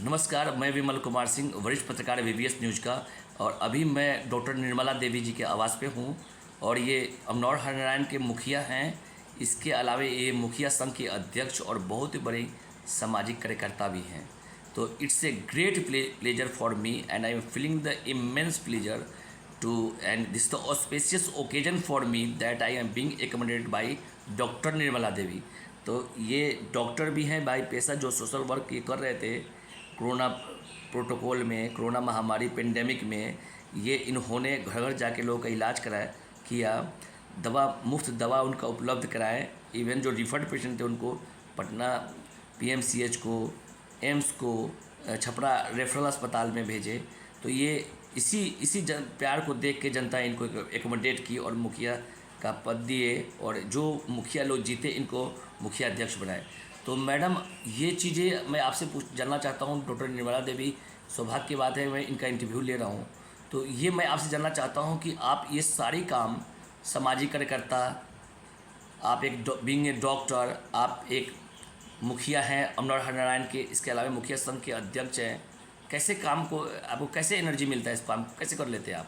नमस्कार, मैं विमल कुमार सिंह, वरिष्ठ पत्रकार वीवीएस न्यूज़ का। और अभी मैं डॉक्टर निर्मला देवी जी के आवास पे हूँ और ये अमनौर हरनारायण के मुखिया हैं। इसके अलावा ये मुखिया संघ के अध्यक्ष और बहुत ही बड़े सामाजिक कार्यकर्ता भी हैं। तो it's a great pleasure for me and I am feeling the immense pleasure to and this is the auspicious occasion for me that I am being accommodated by doctor Nirmala Devi. तो ये डॉक्टर भी हैं बाई पेशा, जो social work ये कर रहे थे कोरोना प्रोटोकॉल में, कोरोना महामारी पेंडेमिक में। ये इन्होंने घर घर जाके लोगों का इलाज किया, मुफ्त दवा उनका उपलब्ध कराएं। इवन जो रिफर्ड पेशेंट थे उनको पटना पीएमसीएच को, एम्स को, छपरा रेफरल अस्पताल में भेजे। तो ये इसी प्यार को देख के जनता इनको एकोमोडेट की और मुखिया का पद दिए, और जो मुखिया लोग जीते इनको मुखिया अध्यक्ष बनाए। तो मैडम, ये चीज़ें मैं आपसे जानना चाहता हूँ। डॉक्टर निर्मला देवी, सौभाग्य की बात है मैं इनका इंटरव्यू ले रहा हूँ। तो ये मैं आपसे जानना चाहता हूँ कि आप ये सारी काम, सामाजिक कार्यकर्ता, आप एक बीइंग ए डॉक्टर, आप एक मुखिया हैं अमनौर हरनारायण के, इसके अलावा मुखिया संघ के अध्यक्ष हैं। कैसे काम को आपको कैसे एनर्जी मिलता है, इस काम को कैसे कर लेते हैं आप?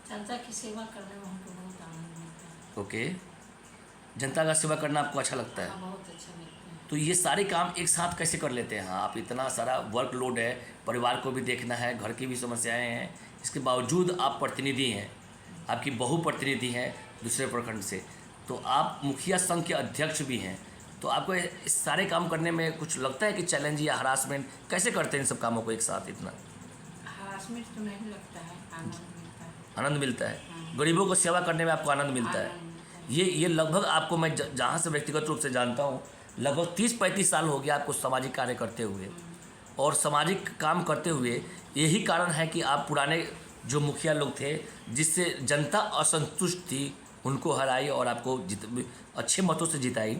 जनता की सेवा करने में हमको बहुत आनंद मिलता है। ओके, जनता का सेवा करना आपको अच्छा लगता है? हाँ, बहुत अच्छा लगता है। तो ये सारे काम एक साथ कैसे कर लेते हैं? हाँ, आप इतना सारा वर्कलोड है, परिवार को भी देखना है, घर की भी समस्याएं हैं, इसके बावजूद आप प्रतिनिधि हैं, आपकी बहु प्रतिनिधि हैं दूसरे प्रखंड से, तो आप मुखिया संघ के अध्यक्ष भी हैं। तो आपको इस सारे काम करने में कुछ लगता है कि चैलेंज या हरासमेंट कैसे करते हैं इन सब कामों को एक साथ इतना? हरासमेंट तो नहीं लगता है, आनंद मिलता है। आनंद मिलता है, हाँ। गरीबों को सेवा करने में आपको आनंद मिलता है। आनंद मिलता है। ये लगभग आपको मैं जहाँ से व्यक्तिगत रूप से जानता हूँ, लगभग 30-35 साल हो गया आपको सामाजिक कार्य करते हुए, और सामाजिक काम करते हुए यही कारण है कि आप पुराने जो मुखिया लोग थे जिससे जनता असंतुष्ट थी उनको हराई और आपको अच्छे मतों से जिताई।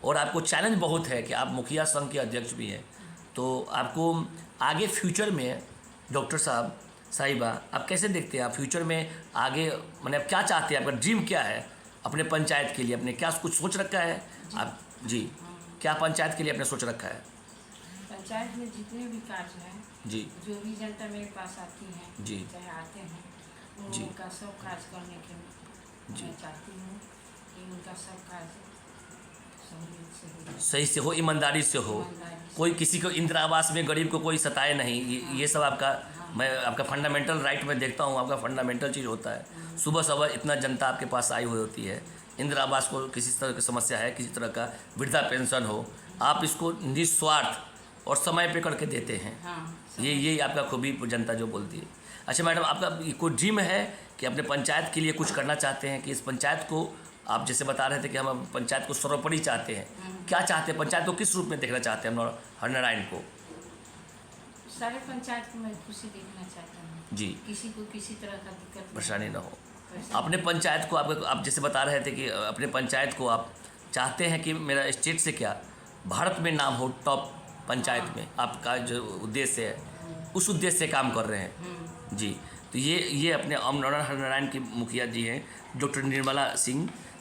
और आपको चैलेंज बहुत है कि आप मुखिया संघ के अध्यक्ष भी हैं। तो आपको आगे फ्यूचर में डॉक्टर साहिबा, आप कैसे देखते हैं? आप फ्यूचर में आगे मैंने आप क्या चाहते हैं? आपका ड्रीम क्या है अपने पंचायत के लिए? आपने क्या कुछ सोच रखा है आप? जी, क्या पंचायत के लिए आपने सोच रखा है? पंचायत में जितने भी कार्य हैं जी, जो भी जनता मेरे पास आती है, जी, चाहे आते हैं, जी, उनका सब कार्य करने के जी, मैं चाहती हूँ कि उनका सब कार्य सही से हो, ईमानदारी से हो, कोई किसी को इंदिरा आवास में गरीब को कोई सताए नहीं। ये सब आपका, मैं आपका फंडामेंटल राइट में देखता हूँ, आपका फंडामेंटल चीज़ होता है। सुबह सुबह इतना जनता आपके पास आई हुई होती है, इंदिरा आवास को किसी तरह की समस्या है, किसी तरह का वृद्धा पेंशन हो, आप इसको निस्वार्थ और समय पे करके देते हैं। हाँ, ये आपका खूबी जनता जो बोलती है। अच्छा मैडम, आपका कोई ड्रीम है कि अपने पंचायत के लिए कुछ करना चाहते हैं कि इस पंचायत को, आप जैसे बता रहे थे कि हम पंचायत को सर्वोपरि चाहते हैं, क्या चाहते हैं? पंचायत को किस रूप में देखना चाहते हैं हम हरनारायण को? सारे पंचायत को मैं खुशी देखना चाहता हूँ जी, किसी को किसी तरह का दिक्कत परेशानी ना हो। परेशानी। अपने पंचायत को आप जैसे बता रहे थे कि अपने पंचायत को आप चाहते हैं कि मेरा स्टेट से क्या भारत में नाम हो, टॉप पंचायत में आपका जो उद्देश्य है, उस उद्देश्य से काम कर रहे हैं। जी, तो ये अपने अमनौर हरनारायण के मुखिया जी हैं डॉक्टर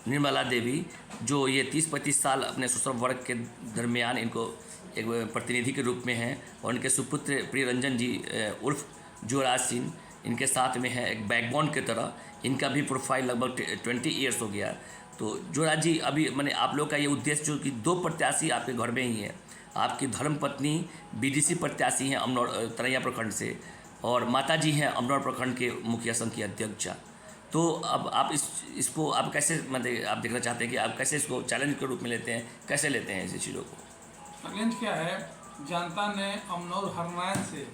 निर्मला देवी, जो ये 30-35 साल अपने सोशल वर्क के दरमियान इनको एक प्रतिनिधि के रूप में हैं, और इनके सुपुत्र प्रियरंजन जी उर्फ युवराज सिंह इनके साथ में है एक बैकबोन की तरह। इनका भी प्रोफाइल लगभग 20 ईयर्स हो गया। तो युवराज जी, अभी मैंने आप लोग का ये उद्देश्य जो कि 2 प्रत्याशी आपके घर में ही हैं, आपकी धर्मपत्नी बीडीसी प्रत्याशी हैं अमनौर तरैया प्रखंड से, और माता जी हैं अमनौर प्रखंड के मुखिया संघ की अध्यक्षा। तो अब आप इसको आप कैसे, मतलब आप देखना चाहते हैं कि आप कैसे इसको चैलेंज के रूप में लेते हैं, कैसे लेते हैं ऐसी चीज़ों को? चैलेंज क्या है, जनता ने अमनौर हरनारायण से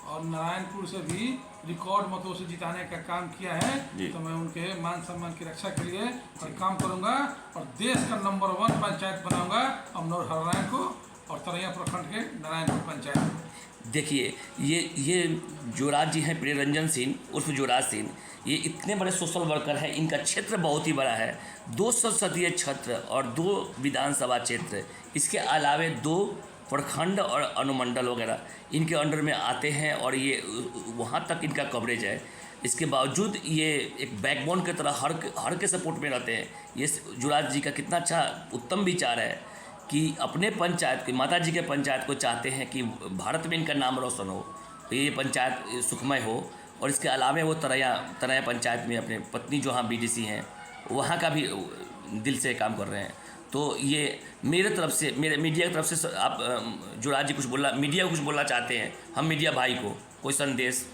और नारायणपुर से भी रिकॉर्ड मतों से जिताने का काम किया है। तो मैं उनके मान सम्मान की रक्षा के लिए हर काम करूंगा और देश का नंबर 1 पंचायत बनाऊंगा अमनौर हरनारायण को और तरैया प्रखंड के नारायणपुर पंचायत। देखिए, ये युवराज जी हैं प्रियरंजन सिंह उर्फ युवराज सिंह, ये इतने बड़े सोशल वर्कर हैं, इनका क्षेत्र बहुत ही बड़ा है, 2 संसदीय क्षेत्र और 2 विधानसभा क्षेत्र, इसके अलावे 2 प्रखंड और अनुमंडल वगैरह इनके अंडर में आते हैं, और ये वहाँ तक इनका कवरेज है। इसके बावजूद ये एक बैकबोन की तरह हर के सपोर्ट में रहते हैं। ये युवराज जी का कितना अच्छा उत्तम विचार है कि अपने पंचायत को, माता जी के पंचायत को चाहते हैं कि भारत में इनका नाम रोशन हो, ये पंचायत सुखमय हो। और इसके अलावा वो तरैया पंचायत में अपने पत्नी जो हाँ बीडीसी हैं वहाँ का भी दिल से काम कर रहे हैं। तो ये मेरे तरफ से, मेरे मीडिया की तरफ से आप जुड़ाज जी मीडिया को कुछ बोलना चाहते हैं, हम मीडिया भाई को कोई संदेश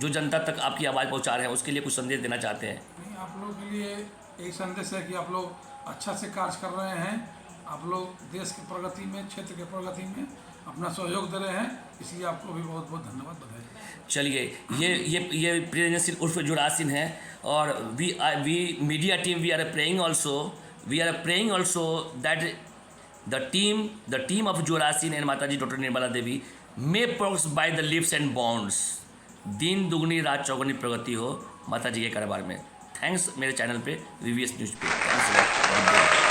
जो जनता तक आपकी आवाज़ पहुंचा रहे हैं उसके लिए कुछ संदेश देना चाहते हैं? नहीं, आप लोगों के लिए यही संदेश है कि आप लोग अच्छा से कार्य कर रहे हैं, आप लोग देश की प्रगति में, क्षेत्र की प्रगति में अपना सहयोग दे रहे हैं, इसलिए आपको भी बहुत बहुत धन्यवाद बधाई। चलिए, ये प्रियरंजन सिंह उर्फ जुड़ाज सिंह हैं और we media team we are praying also that the team of जुड़ाज सिंह एंड माताजी doctor Nirmala Devi may progress by the leaps and bounds. दिन दुगनी रात चौगुनी प्रगति हो माता जी के कारोबार में। थैंक्स मेरे चैनल पे VVS न्यूज़ पे। थैंक्स।